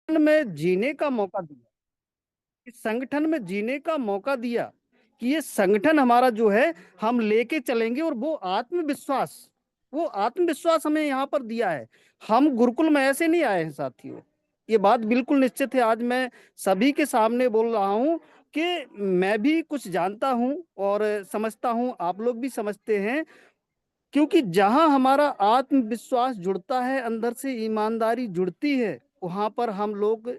में जीने का मौका दिया, इस संगठन में जीने का मौका दिया कि ये संगठन हमारा जो है हम लेके चलेंगे, और वो आत्मविश्वास हमें यहाँ पर दिया है। हम गुरुकुल में ऐसे नहीं आए हैं साथियों, ये बात बिल्कुल निश्चित है। आज मैं सभी के सामने बोल रहा हूँ कि मैं भी कुछ जानता हूँ और समझता हूँ, आप लोग भी समझते हैं। क्योंकि जहां हमारा आत्मविश्वास जुड़ता है, अंदर से ईमानदारी जुड़ती है, वहां पर हम लोग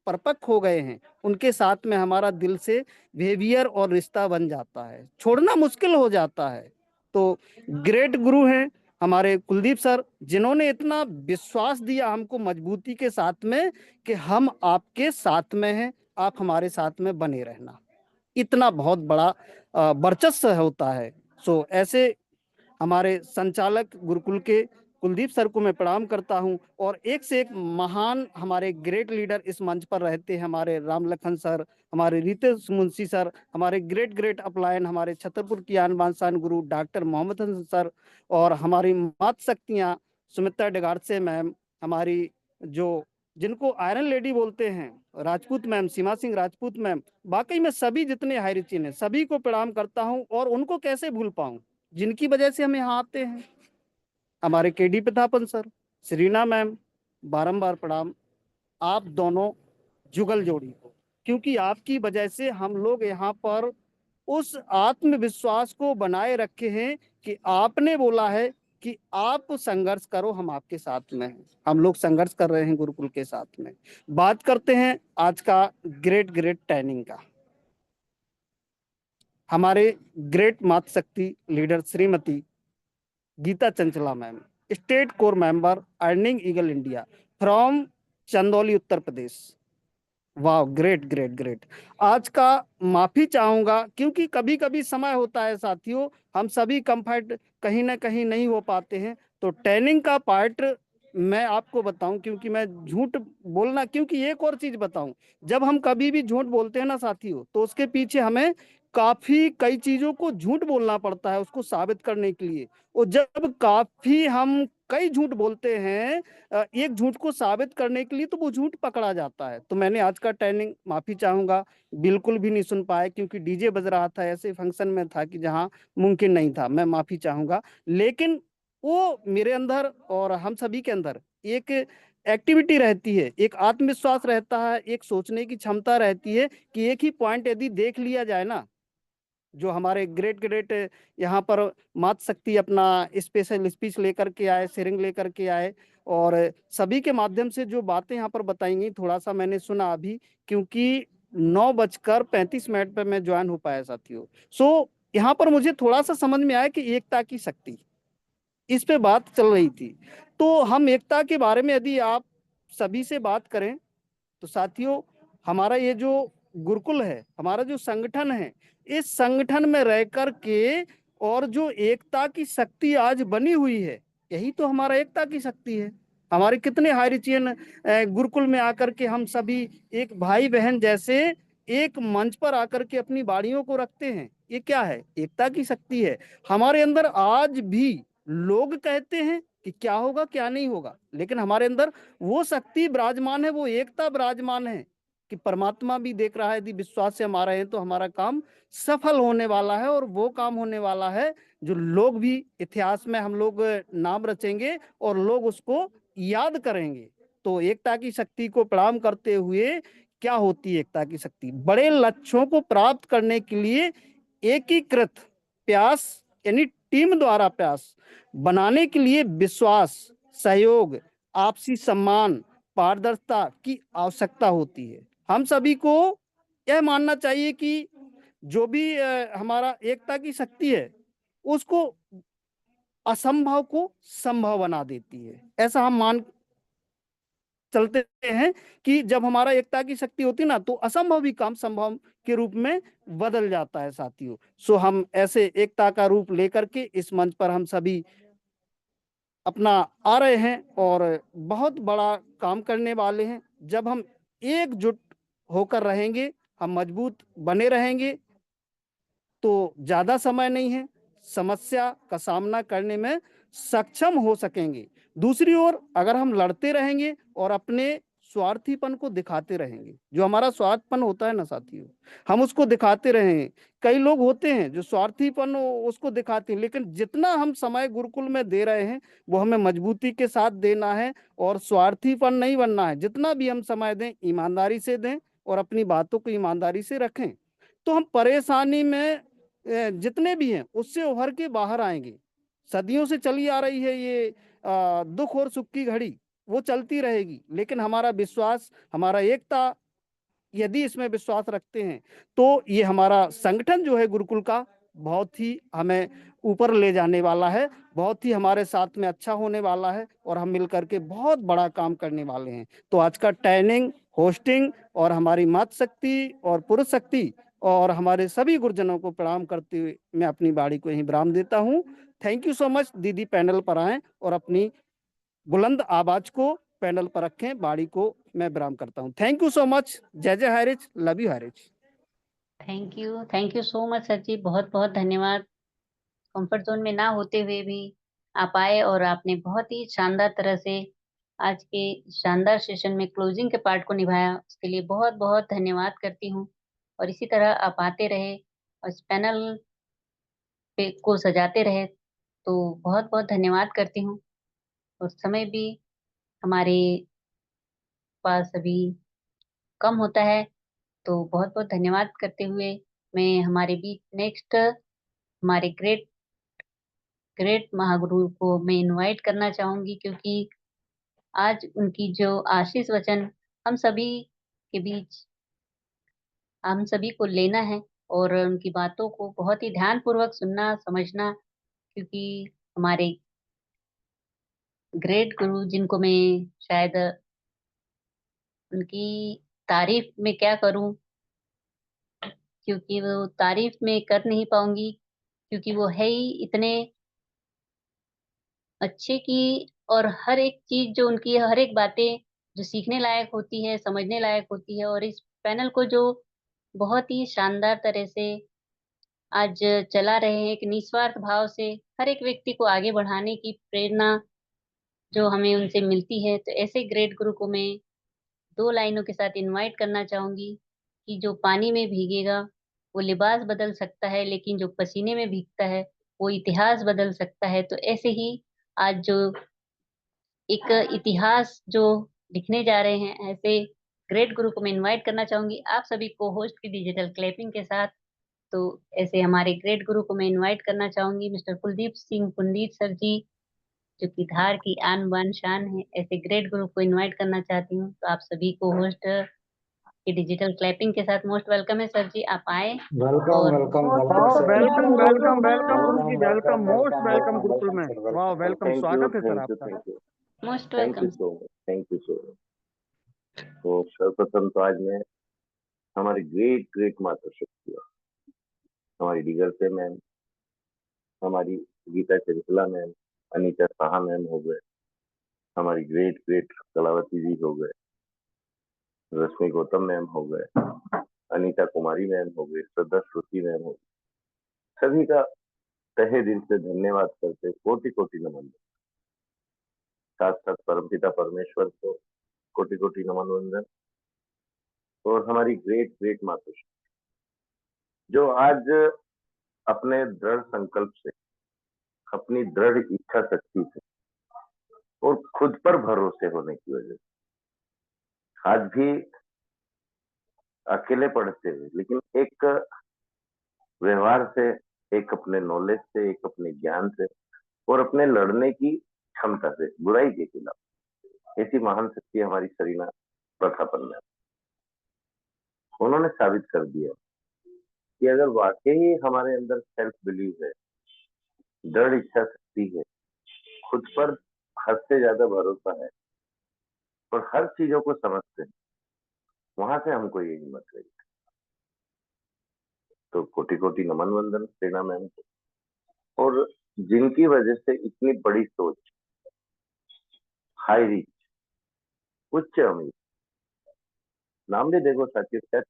परपक्व हो गए हैं। उनके साथ में हमारा दिल से बिहेवियर और रिश्ता बन जाता है, छोड़ना मुश्किल हो जाता है। तो ग्रेट गुरु हैं हमारे कुलदीप सर, जिन्होंने इतना विश्वास दिया हमको मजबूती के साथ में कि हम आपके साथ में हैं, आप हमारे साथ में बने रहना। इतना बहुत बड़ा वर्चस्व होता है। सो ऐसे हमारे संचालक गुरुकुल के कुलदीप सर को मैं प्रणाम करता हूं। और एक से एक महान हमारे ग्रेट लीडर इस मंच पर रहते हैं, हमारे राम लखन सर, हमारे रितेश मुंशी सर, हमारे ग्रेट ग्रेट अपलायन, हमारे छतरपुर की आन बान शान गुरु डॉक्टर मोहम्मद हसन सर, और हमारी मात शक्तियां सुमित्रा डिगाड़से मैम, हमारी जो जिनको आयरन लेडी बोलते हैं राजपूत मैम, सीमा सिंह राजपूत मैम, वाकई में सभी जितने हाईरिचियन हैं सभी को प्रणाम करता हूं। और उनको कैसे भूल पाऊं जिनकी वजह से हम यहाँ आते हैं, हमारे KD Prathapan sir, Shreena ma'am, बारंबार प्रणाम। आप दोनों जुगल जोड़ी हो, क्योंकि आपकी वजह से हम लोग यहाँ पर उस आत्मविश्वास को बनाए रखे हैं कि आपने बोला है कि आप संघर्ष करो, हम आपके साथ में हैं। हम लोग संघर्ष कर रहे हैं गुरुकुल के साथ में। बात करते हैं आज का ग्रेट ग्रेट ट्रेनिंग का। हमारे ग्रेट मातृ शक्ति leader Shrimati Geeta Chanchala ma'am, state core member earning eagle India from Chandauli Uttar Pradesh. वाह, ग्रेट ग्रेट ग्रेट। आज का माफी चाहूंगा क्योंकि कभी कभी समय होता है साथियों, हम सभी कंफर्ट कहीं ना कहीं नहीं हो पाते हैं। तो ट्रेनिंग का पार्ट मैं आपको बताऊं, क्योंकि मैं झूठ बोलना, क्योंकि एक और चीज बताऊं, जब हम कभी भी झूठ बोलते हैं ना साथियों, तो उसके पीछे हमें काफी कई चीजों को झूठ बोलना पड़ता है उसको साबित करने के लिए। और जब काफी हम कई झूठ बोलते हैं एक झूठ को साबित करने के लिए, तो वो झूठ पकड़ा जाता है। तो मैंने आज का ट्रेनिंग, माफी चाहूंगा, बिल्कुल भी नहीं सुन पाया क्योंकि डीजे बज रहा था, ऐसे फंक्शन में था कि जहां मुमकिन नहीं था। मैं माफी चाहूंगा, लेकिन वो मेरे अंदर और हम सभी के अंदर एक एक्टिविटी रहती है, एक आत्मविश्वास रहता है, एक सोचने की क्षमता रहती है कि एक ही पॉइंट यदि देख लिया जाए ना, जो हमारे ग्रेट ग्रेट यहाँ पर मात शक्ति अपना स्पेशल स्पीच लेकर के आए, शेयरिंग लेकर के आए, और सभी के माध्यम से जो बातें यहाँ पर बताएंगी, थोड़ा सा मैंने सुना अभी, क्योंकि 9:35 पर मैं ज्वाइन हो पाया साथियों। सो यहाँ पर मुझे थोड़ा सा समझ में आया कि एकता की शक्ति, इस पे बात चल रही थी। तो हम एकता के बारे में यदि आप सभी से बात करें, तो साथियों हमारा ये जो गुरुकुल है, हमारा जो संगठन है, इस संगठन में रह कर के और जो एकता की शक्ति आज बनी हुई है, यही तो हमारा एकता की शक्ति है। हमारे कितने हाईरिचियन गुरुकुल में आकर के हम सभी एक भाई बहन जैसे एक मंच पर आकर के अपनी बाड़ियों को रखते हैं, ये क्या है? एकता की शक्ति है। हमारे अंदर आज भी लोग कहते हैं कि क्या होगा क्या नहीं होगा, लेकिन हमारे अंदर वो शक्ति विराजमान है, वो एकता विराजमान है कि परमात्मा भी देख रहा है। यदि विश्वास से हम आ रहे हैं तो हमारा काम सफल होने वाला है, और वो काम होने वाला है जो लोग भी इतिहास में हम लोग नाम रचेंगे और लोग उसको याद करेंगे। तो एकता की शक्ति को प्रणाम करते हुए, क्या होती है एकता की शक्ति? बड़े लक्ष्यों को प्राप्त करने के लिए एकीकृत प्रयास, यानी टीम द्वारा प्रयास बनाने के लिए विश्वास, सहयोग, आपसी सम्मान, पारदर्शिता की आवश्यकता होती है। हम सभी को यह मानना चाहिए कि जो भी हमारा एकता की शक्ति है, उसको असंभव को संभव बना देती है। ऐसा हम मान चलते हैं कि जब हमारा एकता की शक्ति होती है ना, तो असंभव भी काम संभव के रूप में बदल जाता है साथियों। सो हम ऐसे एकता का रूप लेकर के इस मंच पर हम सभी अपना आ रहे हैं और बहुत बड़ा काम करने वाले हैं। जब हम एकजुट होकर रहेंगे, हम मजबूत बने रहेंगे, तो ज्यादा समय नहीं है, समस्या का सामना करने में सक्षम हो सकेंगे। दूसरी ओर अगर हम लड़ते रहेंगे और अपने स्वार्थीपन को दिखाते रहेंगे, जो हमारा स्वार्थपन होता है ना साथियों, हम उसको दिखाते रहें। कई लोग होते हैं जो स्वार्थीपन उसको दिखाते हैं, लेकिन जितना हम समय गुरुकुल में दे रहे हैं वो हमें मजबूती के साथ देना है और स्वार्थीपन नहीं बनना है। जितना भी हम समय दें ईमानदारी से दें और अपनी बातों को ईमानदारी से रखें, तो हम परेशानी में जितने भी हैं उससे उभर के बाहर आएंगे। सदियों से चली आ रही है ये दुख और सुख की घड़ी, वो चलती रहेगी, लेकिन हमारा विश्वास, हमारा एकता, यदि इसमें विश्वास रखते हैं तो ये हमारा संगठन जो है गुरुकुल का बहुत ही हमें ऊपर ले जाने वाला है, बहुत ही हमारे साथ में अच्छा होने वाला है और हम मिलकर के बहुत बड़ा काम करने वाले हैं। तो आज का ट्रेनिंग, होस्टिंग और हमारी मातृ शक्ति और पुरुष शक्ति और हमारे सभी गुरुजनों को प्रणाम करते हुए मैं अपनी बाड़ी को यहीं विराम देता हूँ। Thank you so much. दीदी पैनल पर आए और अपनी बुलंद आवाज को पैनल पर रखें। बाड़ी को मैं विराम करता हूँ। Thank you so much. जय जय Hariz, love you Hariz. Thank you so much sir जी, बहुत बहुत धन्यवाद। कंफर्ट जोन में ना होते हुए भी आप आए और आपने बहुत ही शानदार तरह से आज के शानदार सेशन में क्लोजिंग के पार्ट को निभाया, उसके लिए बहुत बहुत धन्यवाद करती हूँ। और इसी तरह आप आते रहे और इस पैनल पे को सजाते रहे, तो बहुत बहुत धन्यवाद करती हूँ। और समय भी हमारे पास अभी कम होता है, तो बहुत बहुत धन्यवाद करते हुए मैं हमारे बीच नेक्स्ट हमारे ग्रेट ग्रेट महागुरु को मैं इनवाइट करना चाहूंगी, क्योंकि आज उनकी जो आशीष वचन हम सभी के बीच हम सभी को लेना है और उनकी बातों को बहुत ही ध्यान पूर्वक सुनना समझना, क्योंकि हमारे ग्रेट गुरु जिनको मैं शायद उनकी तारीफ में क्या करूं, क्योंकि वो तारीफ में कर नहीं पाऊंगी, क्योंकि वो है ही इतने अच्छे की। और हर एक चीज जो उनकी है, हर एक बातें जो सीखने लायक होती है, समझने लायक होती है। और इस पैनल को जो बहुत ही शानदार तरह से आज चला रहे हैं, एक निस्वार्थ भाव से हर एक व्यक्ति को आगे बढ़ाने की प्रेरणा जो हमें उनसे मिलती है, तो ऐसे ग्रेट गुरु को मैं दो लाइनों के साथ इनवाइट करना चाहूंगी कि जो पानी में भीगेगा वो लिबास बदल सकता है, लेकिन जो पसीने में भीगता है वो इतिहास बदल सकता है। तो ऐसे ही आज जो एक इतिहास जो लिखने जा रहे हैं, ऐसे ग्रेट गुरु को मैं इनवाइट करना चाहूंगी आप सभी को होस्ट की डिजिटल क्लैपिंग के साथ। तो ऐसे हमारे ग्रेट गुरु को मैं इनवाइट करना चाहूंगी मिस्टर कुलदीप सिंह पंडित सर जी, जो कि धार की आन बान शान है। ऐसे ग्रेट गुरु को इनवाइट करना चाहती हूँ, तो आप सभी को होस्ट की डिजिटल क्लैपिंग के साथ मोस्ट वेलकम है सर जी, आप आए। वेलकम और वेलकम वाह, welcome sir welcome welcome welcome गुरु जी, welcome welcome, welcome most welcome welcome welcome गुरुकुल वेलकम में। सर वाह, वेलकम वेलकम, थैंक यू स्वागत है सर थैंक यू आपका। Thank you most thank you welcome. So much thank you so much. तो सर्वप्रथम तो आज मैं हमारी ग्रेट ग्रेट मातृशक्ति हमारी डीगर से मैम, हमारी गीता चंचला मैम, अनीता साहा मैम हो गए, हमारी ग्रेट ग्रेट कलावती जी हो गए, रश्मि गौतम मैम हो गए, अनीता कुमारी मैम हो गए, श्रद्धा श्रुति मैम हो गए, सभी का तहे दिल से धन्यवाद करते कोटि कोटि नमन। साथ साथ परमपिता परमेश्वर को कोटि कोटि नमन वंदन। और हमारी ग्रेट ग्रेट मातृशक्ति जो आज अपने दृढ़ संकल्प से, अपनी दृढ़ इच्छा शक्ति से और खुद पर भरोसे होने की वजह से आज भी अकेले पढ़ते हुए, लेकिन एक व्यवहार से, एक अपने नॉलेज से, एक अपने ज्ञान से और अपने लड़ने की क्षमता से बुराई के खिलाफ, ऐसी महान शक्ति हमारी सरीना प्रथापन में उन्होंने साबित कर दिया कि अगर वाकई हमारे अंदर सेल्फ बिलीव है, दृढ़ इच्छा शक्ति है, खुद पर हद से ज्यादा भरोसा है और हर चीजों को समझते हैं, वहां से हमको ये हिम्मत रही। तो कोटि कोटि नमन वंदन सेना मैम को, और जिनकी वजह से इतनी बड़ी सोच, हाई रीच, उच्च उम्मीद, नाम भी देखो साथियों, क्या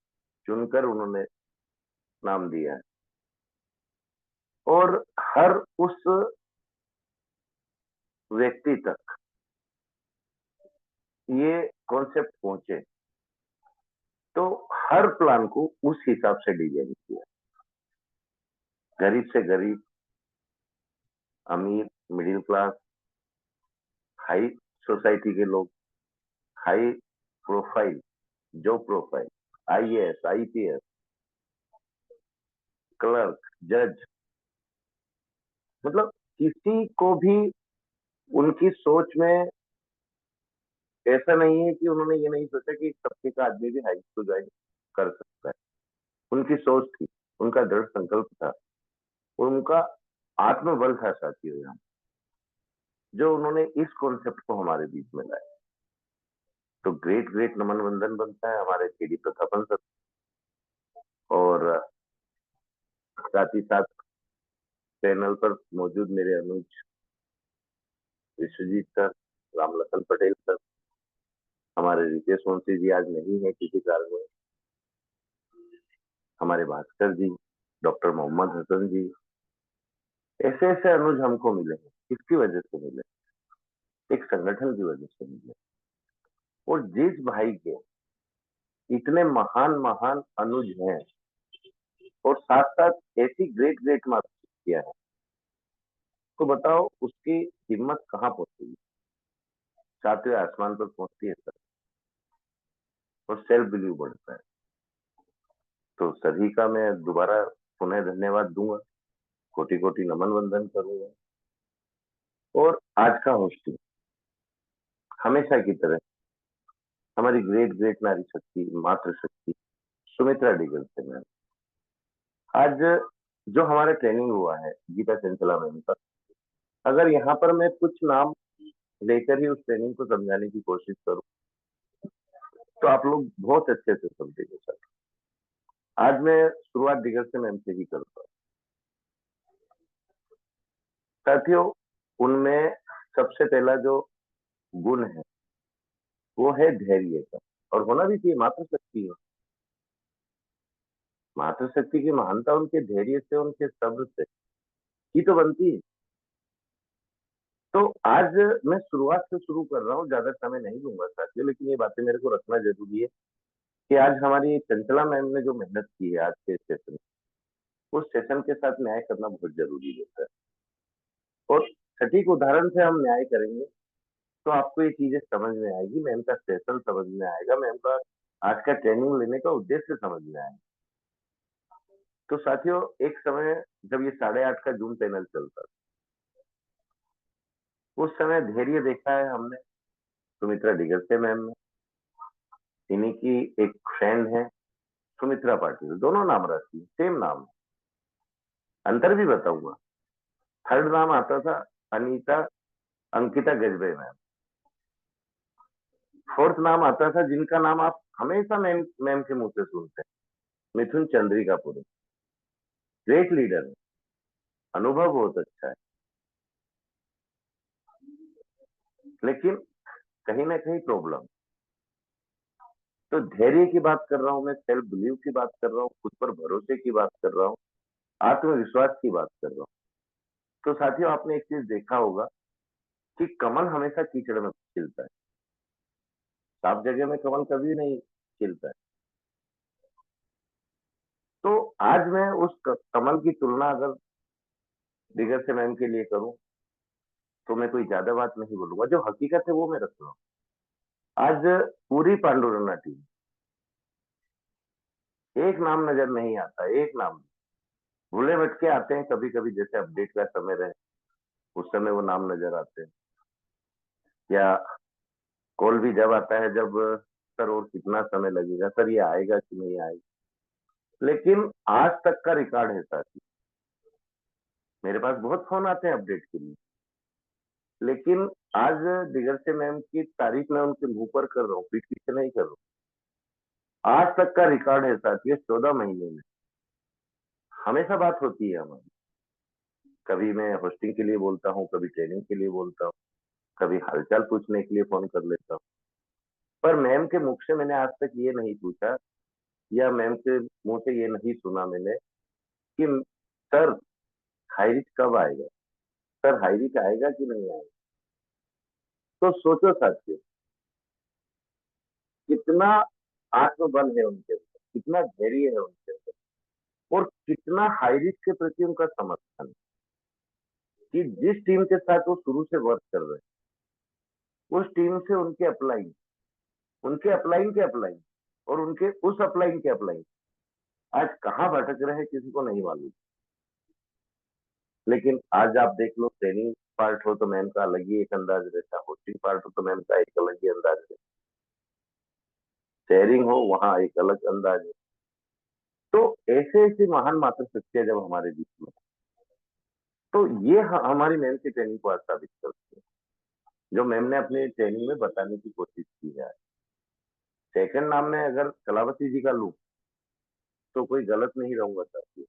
चुनकर उन्होंने नाम दिया है। और हर उस व्यक्ति तक ये कॉन्सेप्ट पहुंचे, तो हर प्लान को उस हिसाब से डिजाइन किया। गरीब से गरीब, अमीर, मिडिल क्लास, हाई सोसाइटी के लोग, हाई प्रोफाइल, जो प्रोफाइल, आईएएस, आईपीएस, क्लर्क, जज, मतलब किसी को भी उनकी सोच में ऐसा नहीं है कि उन्होंने ये नहीं सोचा कि तबके का आदमी भी हाई स्कूल ज्वाइन कर सकता है। उनकी सोच थी, उनका दृढ़ संकल्प था, उनका आत्मबल था साथियों, यहाँ जो उन्होंने इस कॉन्सेप्ट को हमारे बीच में लाया। तो ग्रेट ग्रेट नमन वंदन बनता है हमारे केडी प्रतापन सर, और साथ ही साथ पैनल पर मौजूद मेरे अनुज विश्वजीत सर, रामलखन पटेल सर, हमारे रितेश मुंशी जी आज नहीं है किसी कारण में, हमारे भास्कर जी, डॉक्टर मोहम्मद हसन जी, ऐसे ऐसे अनुज हमको मिले हैं। किसकी वजह से मिले? एक संगठन की वजह से मिले। और जिस भाई के इतने महान महान अनुज हैं और साथ साथ ऐसी ग्रेट ग्रेट किया है, तो बताओ उसकी हिम्मत कहाँ पहुंचेगी? सातवें आसमान पर पहुंचती है सर, और सेल्फ बिलीव बढ़ता है। तो सभी का मैं दोबारा पुनः धन्यवाद दूंगा, कोटि कोटि नमन वंदन करूंगा। और आज का होस्टिंग हमेशा की तरह हमारी ग्रेट ग्रेट नारी शक्ति, मातृशक्ति सुमित्रा डिगल से मैम, आज जो हमारा ट्रेनिंग हुआ है गीता चंचला मैम का, अगर यहाँ पर मैं कुछ नाम लेकर ही उस ट्रेनिंग को समझाने की कोशिश करूं तो आप लोग बहुत अच्छे से समझेंगे सर। आज मैं शुरुआत डिगर से मैम से ही करता हूँ। साथियों, उनमें सबसे पहला जो गुण है वो है धैर्य का, और होना भी चाहिए, मातृशक्ति है। मातृशक्ति की महानता उनके धैर्य से, उनके सब्र से ही तो बनती है। तो आज मैं शुरुआत से शुरू कर रहा हूँ, ज्यादा समय नहीं लूंगा साथियों, लेकिन ये बातें मेरे को रखना जरूरी है कि आज हमारी चंचला मैम ने जो मेहनत की है आज के सेशन, उस सेशन के साथ न्याय करना बहुत जरूरी होता है। और सटीक उदाहरण से हम न्याय करेंगे तो आपको ये चीजें समझ में आएगी, मैम का सेशन समझ में आएगा, मैम का आज का ट्रेनिंग लेने का उद्देश्य समझ में आएगा। तो साथियों, एक समय जब ये 8:30 का जूम पैनल चलता था, उस समय धैर्य देखा है हमने सुमित्रा डिगर से मैम में। इन्हीं की एक फ्रेंड है सुमित्रा पाटिल, दोनों नाम रखी, सेम नाम, अंतर भी बताऊंगा। थर्ड नाम आता था अनीता अंकिता गजबे मैम। फोर्थ नाम आता था जिनका नाम आप हमेशा मैम मैम के मुंह से सुनते हैं, मिथुन चंद्रिकापुरी। ग्रेट लीडर है, अनुभव बहुत अच्छा है, लेकिन कहीं ना कहीं प्रॉब्लम। तो धैर्य की बात कर रहा हूं मैं, सेल्फ बिलीव की बात कर रहा हूँ, खुद पर भरोसे की बात कर रहा हूँ, आत्मविश्वास की बात कर रहा हूँ। तो साथियों, आपने एक चीज देखा होगा कि कमल हमेशा कीचड़ में खिलता है, साफ जगह में कमल कभी नहीं खिलता है। तो आज मैं उस कमल की तुलना अगर दिगर से मैम के लिए करूं तो मैं कोई ज्यादा बात नहीं बोलूंगा, जो हकीकत है वो मैं रख रहा हूं। आज पूरी पांडुरंगा टीम, एक नाम नजर नहीं आता, एक नाम भूले भटके आते हैं कभी कभी, जैसे अपडेट का समय रहे उस समय वो नाम नजर आते हैं, या कॉल भी जब आता है जब सर और कितना समय लगेगा, सर ये आएगा कि नहीं आएगा। लेकिन आज तक का रिकॉर्ड है साथी, मेरे पास बहुत फोन आते हैं अपडेट के लिए, लेकिन आज दिगर से मैम की तारीफ मैं उनके मुंह पर कर रहा हूँ, पीठ पीछे नहीं कर रहा हूँ। आज तक का रिकॉर्ड है साथियों, 14 महीने में हमेशा बात होती है हमारी। कभी मैं होस्टिंग के लिए बोलता हूँ, कभी ट्रेनिंग के लिए बोलता हूँ, कभी हालचाल पूछने के लिए फोन कर लेता हूँ, पर मैम के मुख से मैंने आज तक ये नहीं पूछा या मैम के मुंह से ये नहीं सुना मैंने कि सर हाईरिच कब आएगा, सर हाईरिच आएगा कि नहीं आएगा। तो सोचो साथियों, कितना आत्मबल है उनके अंदर, कितना धैर्य है उनके अंदर, और कितना हाई रिस्क के प्रति उनका समर्थन है कि जिस टीम के साथ वो शुरू से वर्क कर रहे हैं उस टीम से उनके अपलाइन के अपलाइन और उनके उस अपलाइन के अपलाइन आज कहाँ भटक रहे हैं किसी को नहीं मालूम। लेकिन आज आप देख लो, ट्रेनिंग पार्ट हो तो मैम का अलग ही एक अंदाज रहता है, होस्टिंग पार्ट हो तो मैम का एक अलग ही अंदाज रहता है, शेयरिंग हो वहां एक अलग अंदाज है। तो ऐसे ऐसी महान मातृशक्तियां जब हमारे बीच में, तो ये हमारी मैम की ट्रेनिंग को आज साबित करती है, जो मैम ने अपनी ट्रेनिंग में बताने की कोशिश की है। सेकंड नाम में अगर कलावती जी का लूं तो कोई गलत नहीं रहूंगा साथियों।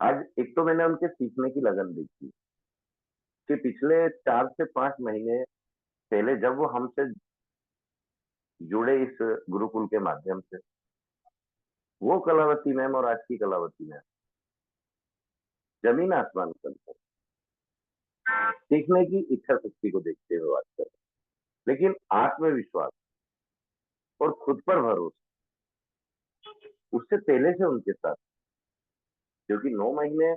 आज एक तो मैंने उनके सीखने की लगन देखी कि पिछले 4 से 5 महीने पहले जब वो हमसे जुड़े इस गुरुकुल के माध्यम से, वो कलावती मैम और आज की कलावती मैम जमीन आसमान का अंतर। सीखने की इच्छा शक्ति को देखते हुए बात कर, लेकिन आत्मविश्वास और खुद पर भरोसा उससे पहले से उनके साथ, क्योंकि 9 महीने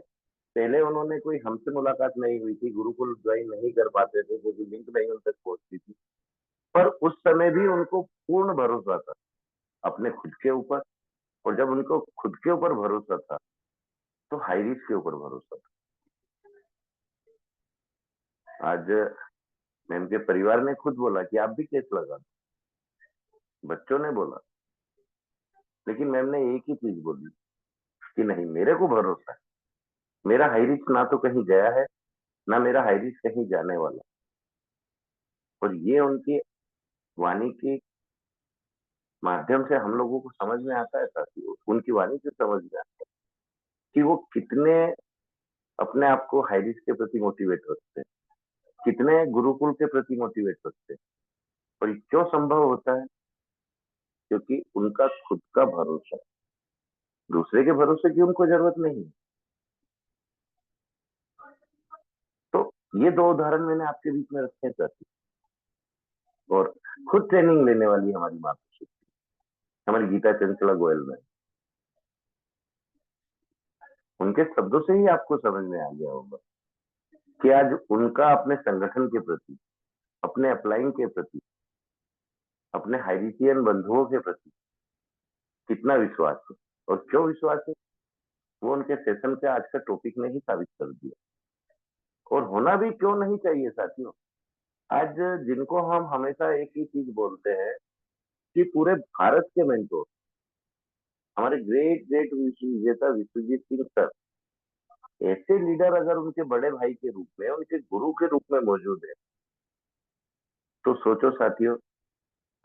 पहले उन्होंने कोई हमसे मुलाकात नहीं हुई थी, गुरुकुल ज्वाइन नहीं कर पाते थे क्योंकि लिंक नहीं उन तक पहुंचती थी, पर उस समय भी उनको पूर्ण भरोसा था अपने खुद के ऊपर, और जब उनको खुद के ऊपर भरोसा था तो हाई रिस्क के ऊपर भरोसा था। आज मैम के परिवार ने खुद बोला कि आप भी केस लगा दो, बच्चों ने बोला, लेकिन मैम ने एक ही चीज बोली कि नहीं, मेरे को भरोसा है, मेरा हाई रिस्क ना तो कहीं गया है, ना मेरा हाई रिस्क कहीं जाने वाला। और ये उनकी वाणी के माध्यम से हम लोगों को समझ में आता है साथियों, उनकी वाणी से समझ में आता है कि वो कितने अपने आप को हाई रिस्क के प्रति मोटिवेट रखते हैं, कितने गुरुकुल के प्रति मोटिवेट रखते हैं। और ये क्यों संभव होता है? क्योंकि उनका खुद का भरोसा है, दूसरे के भरोसे की उनको जरूरत नहीं है। तो ये 2 उदाहरण मैंने आपके बीच में रखे साथी। और खुद ट्रेनिंग लेने वाली हमारी मातृशक्ति, हमारी गीता चंचला गोयल में, उनके शब्दों से ही आपको समझ में आ गया होगा कि आज उनका अपने संगठन के प्रति, अपने अपलाइन के प्रति, अपने हाइरिशियन बंधुओं के प्रति कितना विश्वास है। और क्यों विश्वास है, वो उनके सेशन के आज का टॉपिक ने ही साबित कर दिया। और होना भी क्यों नहीं चाहिए साथियों। आज जिनको हम हमेशा एक ही चीज बोलते हैं कि पूरे भारत के मेंटोर, हमारे ग्रेट ग्रेट विजेता विश्वजीत सिंह सर, ऐसे लीडर अगर उनके बड़े भाई के रूप में, उनके गुरु के रूप में मौजूद है, तो सोचो साथियों,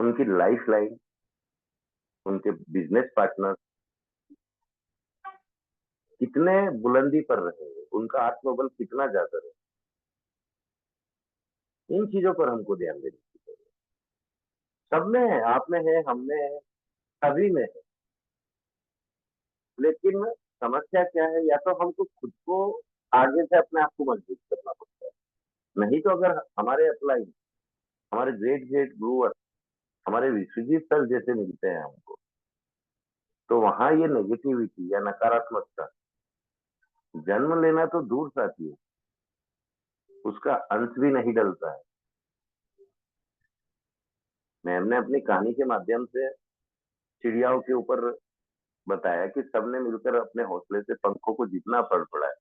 उनकी लाइफ लाइन, उनके बिजनेस पार्टनर कितने बुलंदी पर रहेंगे, उनका आत्मबल कितना ज्यादा रहे। इन चीजों पर हमको ध्यान देने की जरूरत है। सब में है, आप में है, हम में है, सभी में है। लेकिन समस्या क्या है, या तो हमको खुद को आगे से अपने आप को मजबूत करना पड़ता है, नहीं तो अगर हमारे अप्लाई, हमारे ग्रेट ग्रेट गुरुवर, हमारे विश्वजीत सर जैसे मिलते हैं हमको, तो वहां ये नेगेटिविटी या नकारात्मकता जन्म लेना तो दूर साथी है, उसका अंत भी नहीं डलता है। मैम ने अपनी कहानी के माध्यम से चिड़ियाओं के ऊपर बताया कि सबने मिलकर अपने हौसले से पंखों को जितना फड़फड़ाया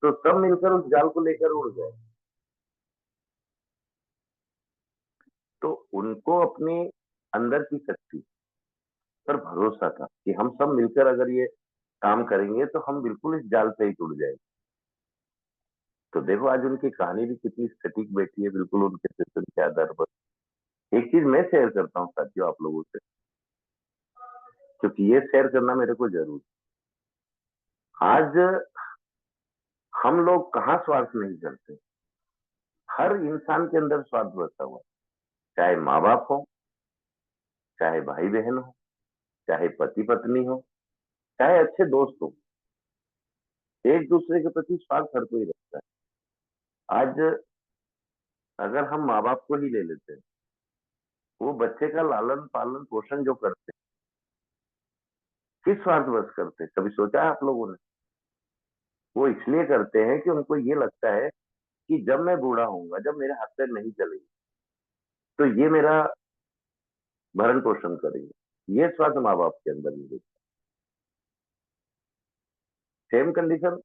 तो सब मिलकर उस जाल को लेकर उड़ गए। तो उनको अपने अंदर की शक्ति पर भरोसा था कि हम सब मिलकर अगर ये काम करेंगे तो हम बिल्कुल इस जाल से ही टूट जाएंगे। तो देखो आज उनकी कहानी भी कितनी सटीक बैठी है, बिल्कुल उनके सेशन के आधार पर। एक चीज मैं शेयर करता हूँ साथियों आप लोगों से, क्योंकि ये शेयर करना मेरे को जरूर। आज हम लोग कहाँ स्वार्थ नहीं करते, हर इंसान के अंदर स्वार्थ बसा हुआ है, चाहे माँ बाप हो, चाहे भाई बहन हो, चाहे पति पत्नी हो, चाहे अच्छे दोस्त हो, एक दूसरे के प्रति स्वार्थ हर कोई रखता है। आज अगर हम माँ बाप को ही ले लेते हैं, वो बच्चे का लालन पालन पोषण जो करते हैं, किस स्वार्थवश करते हैं, कभी सोचा है आप लोगों ने? वो इसलिए करते हैं कि उनको ये लगता है कि जब मैं बूढ़ा होऊंगा, जब मेरे हाथ पैर नहीं चलेंगे, तो ये मेरा भरण पोषण करेंगे। ये स्वार्थ माँ बाप के अंदर नहीं रहता। सेम कंडीशन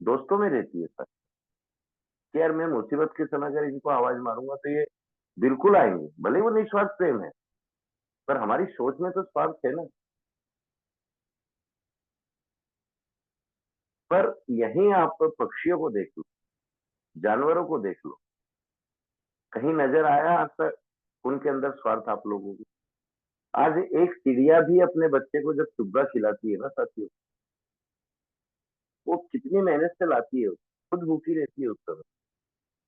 दोस्तों में रहती है सर, कि यार मैं मुसीबत के समय अगर इनको आवाज मारूंगा तो ये बिल्कुल आएंगे, भले ही वो निस्वार्थ प्रेम है, पर हमारी सोच में तो स्वार्थ है ना। पर यहीं आप पक्षियों को देख लो, जानवरों को देख लो, कहीं नजर आया आज तक उनके अंदर स्वार्थ आप लोगों को? आज एक चिड़िया भी अपने बच्चे को जब चुग्गा खिलाती है ना साथियों, वो कितनी मेहनत से लाती है, खुद भूखी रहती है उस समय,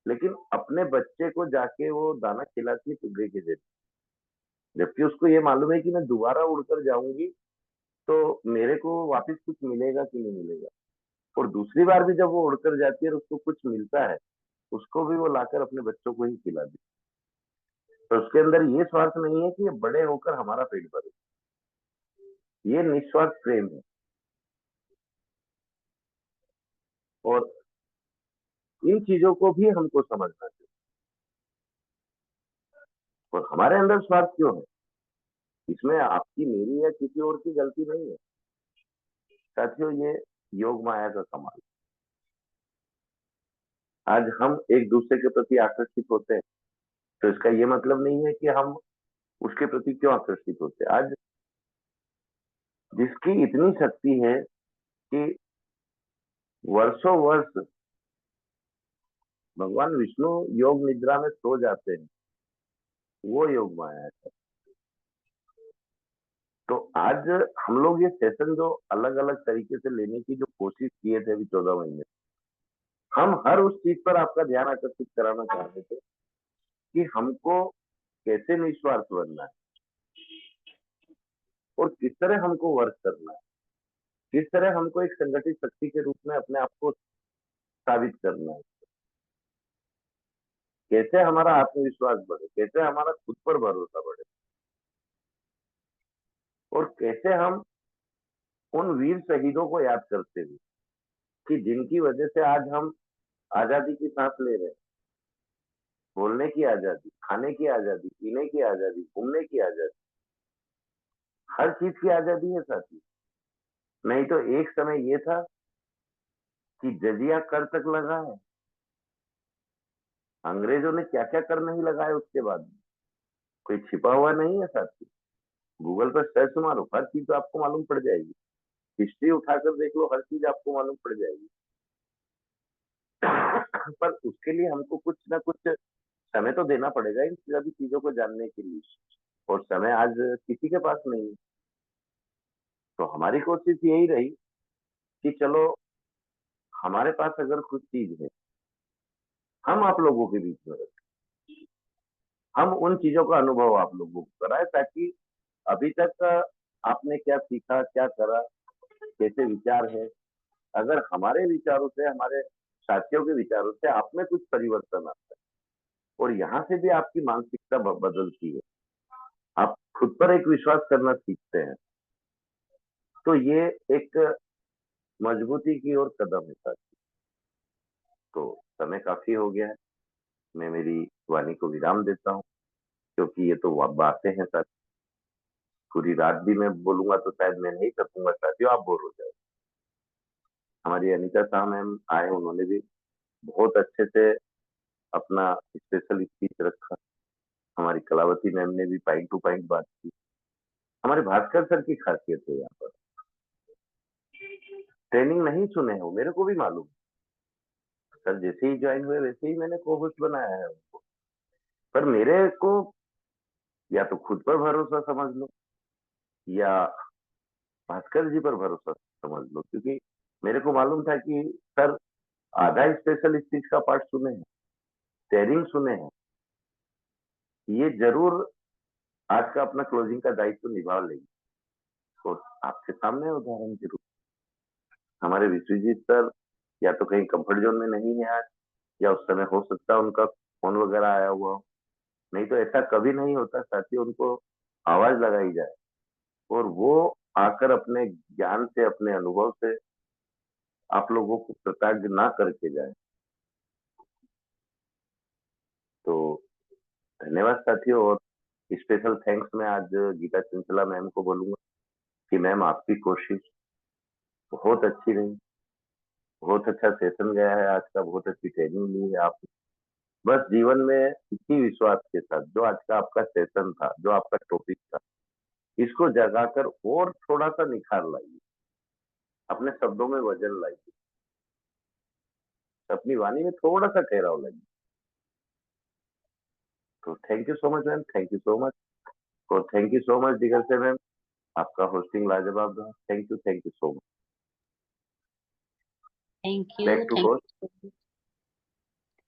लेकिन अपने बच्चे को जाके वो दाना खिलाती है चुग्गे के जरिए, जबकि उसको ये मालूम है कि मैं दोबारा उड़कर जाऊंगी तो मेरे को वापस कुछ मिलेगा कि नहीं मिलेगा। और दूसरी बार भी जब वो उड़कर जाती है और उसको कुछ मिलता है, उसको भी वो लाकर अपने बच्चों को ही खिला दी। तो उसके अंदर ये स्वार्थ नहीं है कि ये बड़े होकर हमारा पेट भरे, ये निस्वार्थ प्रेम है। और इन चीजों को भी हमको समझना चाहिए। और हमारे अंदर स्वार्थ क्यों है, इसमें आपकी मेरी या किसी और की गलती नहीं है साथियों, ये योग माया का कमाल। आज हम एक दूसरे के प्रति आकर्षित होते हैं, तो इसका ये मतलब नहीं है कि हम उसके प्रति क्यों आकर्षित होते हैं। आज जिसकी इतनी शक्ति है कि वर्षों वर्ष भगवान विष्णु योग निद्रा में सो जाते हैं, वो योग माया है। तो आज हम लोग ये सेशन जो अलग अलग तरीके से लेने की जो कोशिश किए थे अभी 14 महीने, हम हर उस चीज पर आपका ध्यान आकर्षित कराना चाहते थे कि हमको कैसे निस्वार्थ बनना है और किस तरह हमको वर्क करना है, किस तरह हमको एक संगठित शक्ति के रूप में अपने आप को साबित करना है, कैसे हमारा आत्मविश्वास बढ़े, कैसे हमारा खुद पर भरोसा बढ़े, और कैसे हम उन वीर शहीदों को याद करते हुए कि जिनकी वजह से आज हम आजादी की सांस ले रहे हैं, बोलने की आजादी, खाने की आजादी, पीने की आजादी, घूमने की आजादी, हर चीज की आजादी है साथी। नहीं तो एक समय ये था कि जजिया कर तक लगा है, अंग्रेजों ने क्या क्या कर नहीं लगाया उसके बाद, कोई छिपा हुआ नहीं है साथी। गूगल पर सर्च मारो, हर चीज आपको मालूम पड़ जाएगी, हिस्ट्री उठाकर देख लो, हर चीज आपको मालूम पड़ जाएगी। पर उसके लिए हमको कुछ ना कुछ समय तो देना पड़ेगा इन सभी चीजों को जानने के लिए, और समय आज किसी के पास नहीं है। तो हमारी कोशिश यही रही कि चलो हमारे पास अगर कुछ चीज है, हम आप लोगों के बीच में रखें, हम उन चीजों का अनुभव आप लोगों को कराए, ताकि अभी तक आपने क्या सीखा, क्या करा, कैसे विचार है, अगर हमारे विचारों से, हमारे साथियों के विचारों से आप में कुछ परिवर्तन आता है और यहाँ से भी आपकी मानसिकता बदलती है, आप खुद पर एक विश्वास करना सीखते हैं, तो ये एक मजबूती की ओर कदम है साथी। तो समय काफी हो गया है, मैं मेरी वाणी को विराम देता हूँ, क्योंकि ये तो बातें हैं साथी, पूरी रात भी मैं बोलूंगा तो शायद मैं नहीं सकूंगा साथियों, आप बोर हो जाए। हमारी अनीता शाह मैम आए, उन्होंने भी बहुत अच्छे से अपना स्पेशल स्पीच रखा, हमारी कलावती मैम ने भी पॉइंट टू पॉइंट बात की। हमारे भास्कर सर की खासियत है, यहाँ पर ट्रेनिंग नहीं सुने हो, मेरे को भी मालूम, सर जैसे ही ज्वाइन हुए वैसे ही मैंने को होस्ट बनाया है उनको, पर मेरे को या तो खुद पर भरोसा समझ लो या भास्कर जी पर भरोसा समझ लो, क्योंकि मेरे को मालूम था कि सर आधा स्पेशल स्पीच का पार्ट सुने हैं, शेयरिंग सुने हैं, ये जरूर आज का अपना क्लोजिंग का दायित्व निभा लेगी। तो आपके सामने उदाहरण के रूप हमारे विश्वजीत सर या तो कहीं कंफर्ट जोन में नहीं है आज, या उस समय हो सकता है उनका फोन वगैरह आया हुआ हो, नहीं तो ऐसा कभी नहीं होता साथियों, उनको आवाज लगाई जाए और वो आकर अपने ज्ञान से, अपने अनुभव से आप लोगों को कृतज्ञ ना करके जाए। तो धन्यवाद साथियों, और स्पेशल थैंक्स मैं आज गीता चंचला मैम को बोलूंगा कि मैम आपकी कोशिश बहुत अच्छी रही, बहुत अच्छा सेशन गया है आज का, बहुत अच्छी ट्रेनिंग ली है आप। बस जीवन में इसी विश्वास के साथ जो आज का आपका सेशन था, जो आपका टॉपिक था, इसको जगाकर और थोड़ा सा निखार लाइए, अपने शब्दों में वजन लाइए, अपनी वाणी में थोड़ा सा ठहराव लाइए। तो thank you so much ma'am, thank you so much, और थैंक यू सो मच दिगर से मैम, आपका होस्टिंग लाजवाब रहा। Thank you so much. Back to host.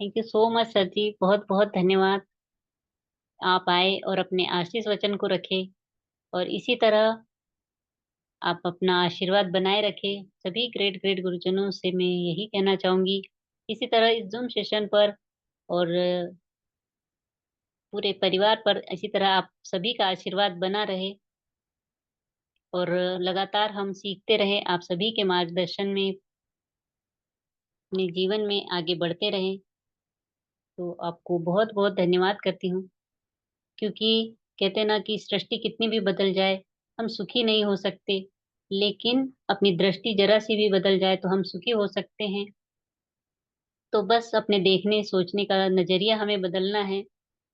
Thank you so much sir जी, बहुत बहुत धन्यवाद। आप आए और अपने आशीष वचन को रखे, और इसी तरह आप अपना आशीर्वाद बनाए रखें। सभी ग्रेट ग्रेट गुरुजनों से मैं यही कहना चाहूंगी, इसी तरह इस जूम सेशन पर और पूरे परिवार पर इसी तरह आप सभी का आशीर्वाद बना रहे, और लगातार हम सीखते रहे, आप सभी के मार्गदर्शन में अपने जीवन में आगे बढ़ते रहें। तो आपको बहुत बहुत धन्यवाद करती हूँ, क्योंकि कहते हैं ना कि सृष्टि कितनी भी बदल जाए, हम सुखी नहीं हो सकते, लेकिन अपनी दृष्टि जरा सी भी बदल जाए तो हम सुखी हो सकते हैं। तो बस अपने देखने सोचने का नजरिया हमें बदलना है,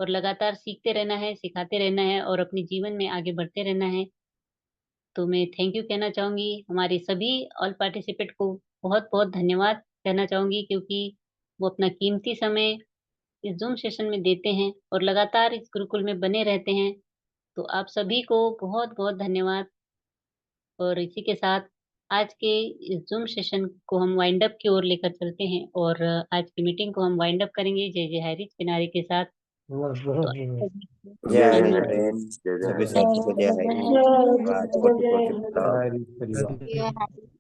और लगातार सीखते रहना है, सिखाते रहना है, और अपने जीवन में आगे बढ़ते रहना है। तो मैं थैंक यू कहना चाहूंगी हमारे सभी ऑल पार्टिसिपेट को, बहुत बहुत धन्यवाद कहना चाहूंगी, क्योंकि वो अपना कीमती समय इस जूम सेशन में देते हैं और लगातार इस गुरुकुल में बने रहते हैं। तो आप सभी को बहुत बहुत धन्यवाद। और इसी के साथ आज के इस जूम सेशन को हम वाइंड अप की ओर लेकर चलते हैं, और आज की मीटिंग को हम वाइंड अप करेंगे जय जय हरीश किनारे के साथ। तो आप सभी को जय जय जय हिंद। जय जय सभी जय। साथियों को जय हिंद। आज कोटि कोटि प्रणाम। हरी हरी।